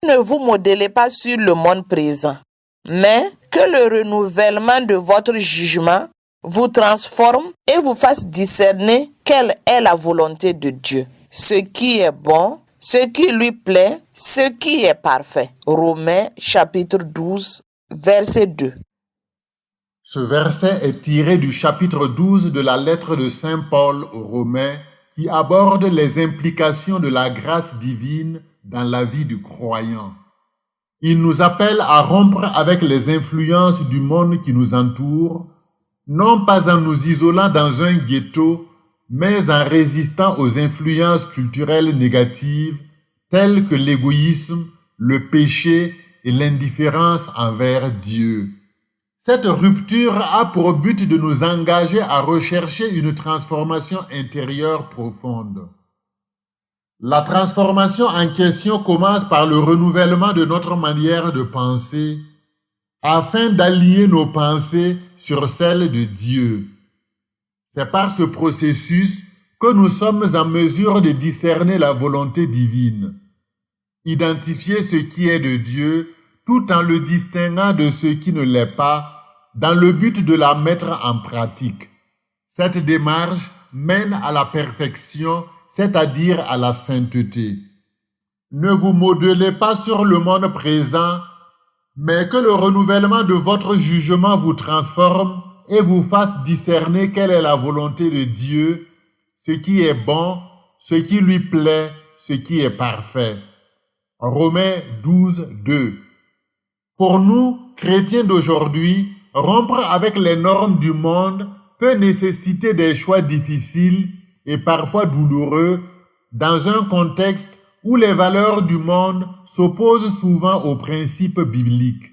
Ne vous modelez pas sur le monde présent, mais que le renouvellement de votre jugement vous transforme et vous fasse discerner quelle est la volonté de Dieu, ce qui est bon, ce qui lui plaît, ce qui est parfait. Romains chapitre 12, verset 2. Ce verset est tiré du chapitre 12 de la lettre de Saint Paul aux Romains qui aborde les implications de la grâce divine dans la vie du croyant. Il nous appelle à rompre avec les influences du monde qui nous entoure, non pas en nous isolant dans un ghetto, mais en résistant aux influences culturelles négatives telles que l'égoïsme, le péché et l'indifférence envers Dieu. Cette rupture a pour but de nous engager à rechercher une transformation intérieure profonde. La transformation en question commence par le renouvellement de notre manière de penser, afin d'aligner nos pensées sur celles de Dieu. C'est par ce processus que nous sommes en mesure de discerner la volonté divine, identifier ce qui est de Dieu tout en le distinguant de ce qui ne l'est pas, dans le but de la mettre en pratique. Cette démarche mène à la perfection, c'est-à-dire à la sainteté. Ne vous modelez pas sur le monde présent, mais que le renouvellement de votre jugement vous transforme et vous fasse discerner quelle est la volonté de Dieu, ce qui est bon, ce qui lui plaît, ce qui est parfait. Romains 12, 2. Pour nous, chrétiens d'aujourd'hui, rompre avec les normes du monde peut nécessiter des choix difficiles et parfois douloureux dans un contexte où les valeurs du monde s'opposent souvent aux principes bibliques.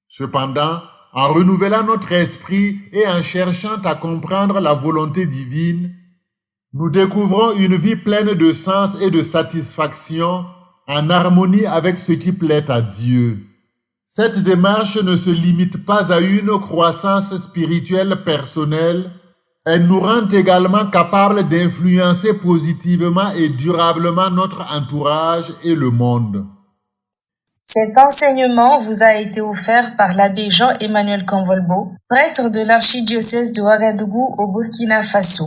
Cependant, en renouvelant notre esprit et en cherchant à comprendre la volonté divine, nous découvrons une vie pleine de sens et de satisfaction en harmonie avec ce qui plaît à Dieu. Cette démarche ne se limite pas à une croissance spirituelle personnelle, elle nous rend également capables d'influencer positivement et durablement notre entourage et le monde. Cet enseignement vous a été offert par l'abbé Jean-Emmanuel Convolbo, prêtre de l'archidiocèse de Ouagadougou au Burkina Faso.